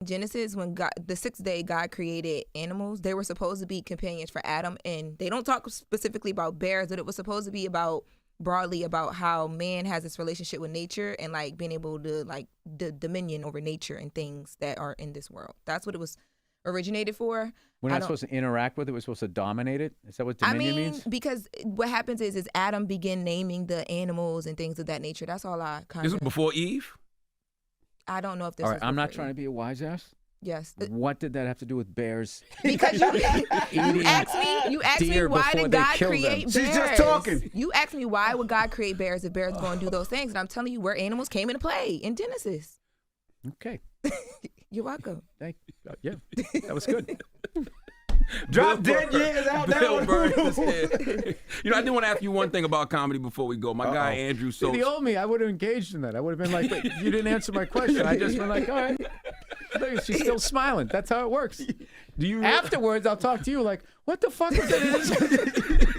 Genesis, when God, the sixth day, God created animals. They were supposed to be companions for Adam, and they don't talk specifically about bears, but it was supposed to be about broadly about how man has this relationship with nature and like being able to like the dominion over nature and things that are in this world. That's what it was originated for. We're not supposed to interact with it. We're supposed to dominate it. Is that what dominion means? Because what happens is Adam began naming the animals and things of that nature. That's all I kind of. This was before Eve? I don't know if this. All right, I'm not trying to be a wise ass. Yes. What did that have to do with bears? Because you asked me why did God create bears? She's just talking. You asked me why would God create bears if bears going to do those things, and I'm telling you where animals came into play in Genesis. Okay. You're welcome. Thank you. Yeah, that was good. Drop dead years out there. Bill Burr is here. You know, I did want to ask you one thing about comedy before we go. My guy Andrew. So the old me, I would have engaged in that. I would have been like, "Wait, you didn't answer my question." I just been like, "All right." Look, she's still smiling. That's how it works. Do you afterwards? I'll talk to you like, "What the fuck is it?"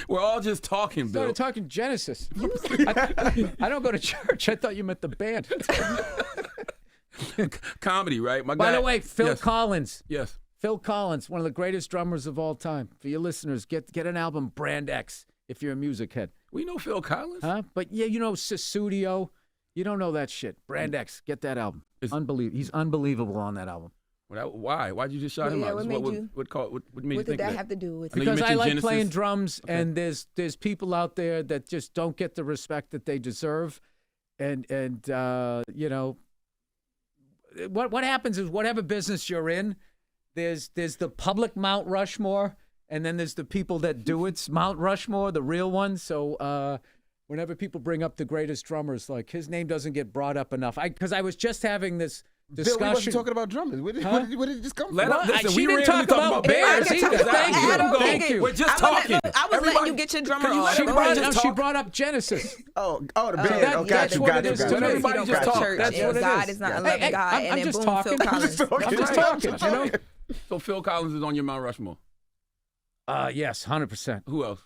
We're all just talking, Bill. Started talking Genesis. I don't go to church. I thought you meant the band. Comedy, right? My By guy, the way, Phil Collins. Yes. Phil Collins, one of the greatest drummers of all time. For your listeners, get an album, Brand X, if you're a music head. We know Phil Collins. Huh? But yeah, you know Susudio. You don't know that shit. Brand X, get that album. Unbelievable. He's unbelievable on that album. Why? Why'd you just shout him out? What made you what made what you did think that that have to do with? Because I like Genesis. playing drums, and there's people out there that just don't get the respect that they deserve, and you know, what happens is whatever business you're in, there's the public Mount Rushmore, and then there's the people that do it. Mount Rushmore, the real one. So whenever people bring up the greatest drummers, like his name doesn't get brought up enough. Because I was just having this discussion. Bill, we wasn't talking about drummers. Where did it just come from? Listen, she didn't talk about bears either. Thank you. We're just talking. I was letting you get your drummer off. She brought up Genesis. The band. That's what it is. Everybody just talk. That's what it is. God is not a loving God. I'm just talking. I'm just talking. You know. So Phil Collins is on your Mount Rushmore. Yes, 100%. Who else?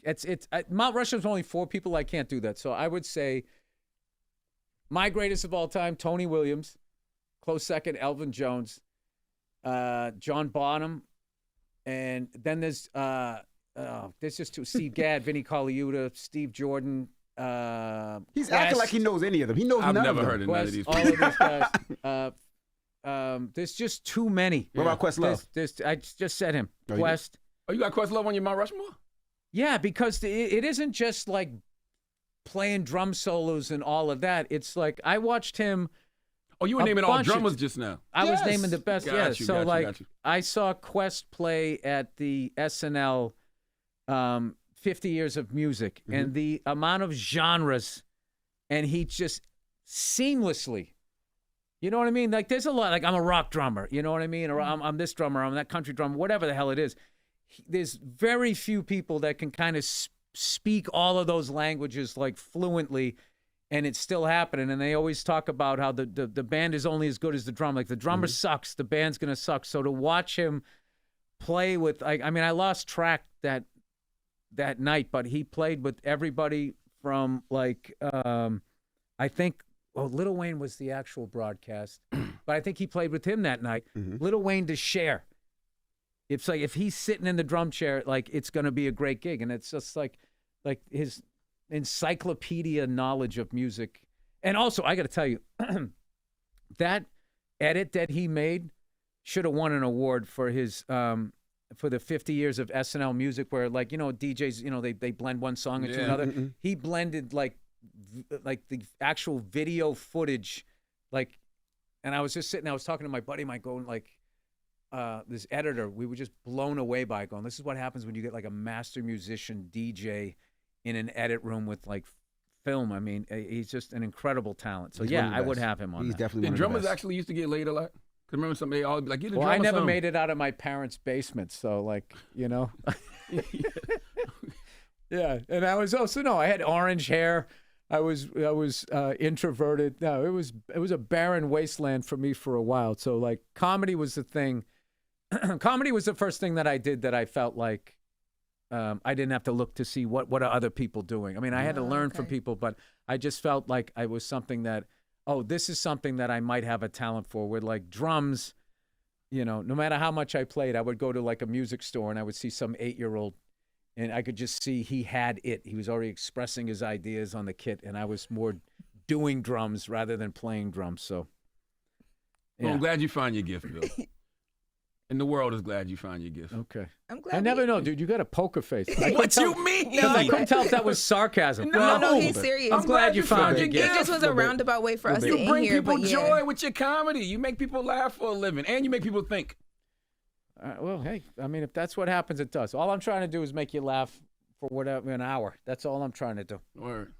It's Mount Rushmore's only 4 people. I can't do that. So I would say my greatest of all time, Tony Williams. Close second, Elvin Jones, John Bonham, and then there's just 2: Steve Gadd, Vinnie Colaiuta, Steve Jordan. He's acting like he knows any of them. He knows none of them. I've never heard of none of these people. All of these guys. There's just too many. What about Questlove? I just said him. Quest. You got Questlove on your Mount Rushmore? Yeah, because it isn't just like playing drum solos and all of that. It's like I watched him. Oh, you were naming all drummers just now. I was naming the best. Got you. I saw Quest play at the SNL 50 Years of Music, and the amount of genres, and he just seamlessly. You know what I mean? Like, there's a lot. Like, I'm a rock drummer. You know what I mean? Or I'm this drummer. I'm that country drummer. Whatever the hell it is. There's very few people that can kind of speak all of those languages like fluently, and it's still happening. And they always talk about how the band is only as good as the drum. Like, the drummer sucks, the band's gonna suck. So to watch him play with, I mean, I lost track that night, but he played with everybody from like I think. Well, Lil Wayne was the actual broadcast, but I think he played with him that night. Lil Wayne to Cher. It's like if he's sitting in the drum chair, like it's going to be a great gig, and it's just like his encyclopedia knowledge of music. And also, I got to tell you, that edit that he made should have won an award for his for the 50 years of SNL music, where like DJs, they blend one song into another. He blended like the actual video footage, like, and I was just sitting, I was talking to my buddy Mike, going like, this editor, we were just blown away by it, going, this is what happens when you get like a master musician DJ in an edit room with like film. I mean, he's just an incredible talent. So yeah, I would have him on. He's that. definitely. And drummers actually used to get laid a lot. Cause remember somebody always be like, get a drummer. I never some. made it out of my parents' basement, so like, you know. Yeah, and I was also I had orange hair. I was introverted. No, it was a barren wasteland for me for a while. So like comedy was the thing. Comedy was the first thing that I did that I felt like I didn't have to look to see what are other people doing. I mean, I had to learn from people, but I just felt like I was something that oh, this is something that I might have a talent for. With like drums, you know, no matter how much I played, I would go to like a music store and I would see some 8-year-old, and I could just see he had it. He was already expressing his ideas on the kit, and I was more doing drums rather than playing drums. So, well, I'm glad you found your gift, Bill. And the world is glad you found your gift. Okay. I'm glad. I never know, dude. You got a poker face. What you mean? I couldn't tell if that was sarcasm. No, he's serious. I'm glad you found your It gift. just was a roundabout way for us to You end bring here. people But joy with your comedy. You make people laugh for a living, and you make people think. Well, hey, I mean, if that's what happens, it does. All I'm trying to do is make you laugh for whatever, an hour. That's all I'm trying to do. Word.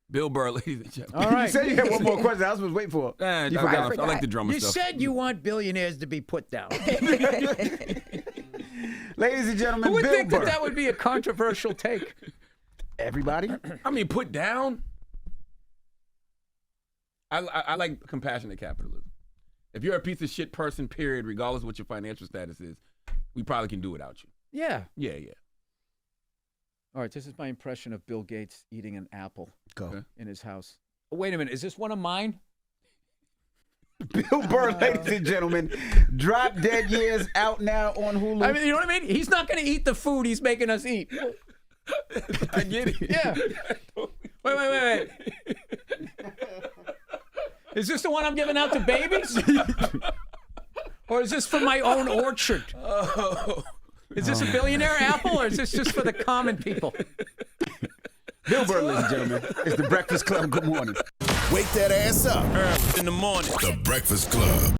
Bill Burr, ladies and gentlemen. All right. You said you had one more question. I was waiting for it. I forgot. like the drummer You stuff. said you want billionaires to be put down. Ladies and gentlemen, Who would Bill think Burr. that would be a controversial take? Everybody? I mean, put down. I like compassionate capitalism. If you're a piece of shit person, period, regardless of what your financial status is, we probably can do without you. Yeah. Yeah. All right, this is my impression of Bill Gates eating an apple Go. in his house. Oh, wait a minute. Is this one of mine? Bill Burr, ladies and gentlemen. Drop Dead Years out now on Hulu. I mean, you know what I mean? He's not going to eat the food he's making us eat. I get it. Yeah. Wait. Is this the one I'm giving out to babies? Or is this for my own orchard? Oh. Is this a billionaire apple, or is this just for the common people? Bill Burr, ladies and gentlemen. It's The Breakfast Club. Good morning. Wake that ass up in the morning. The Breakfast Club.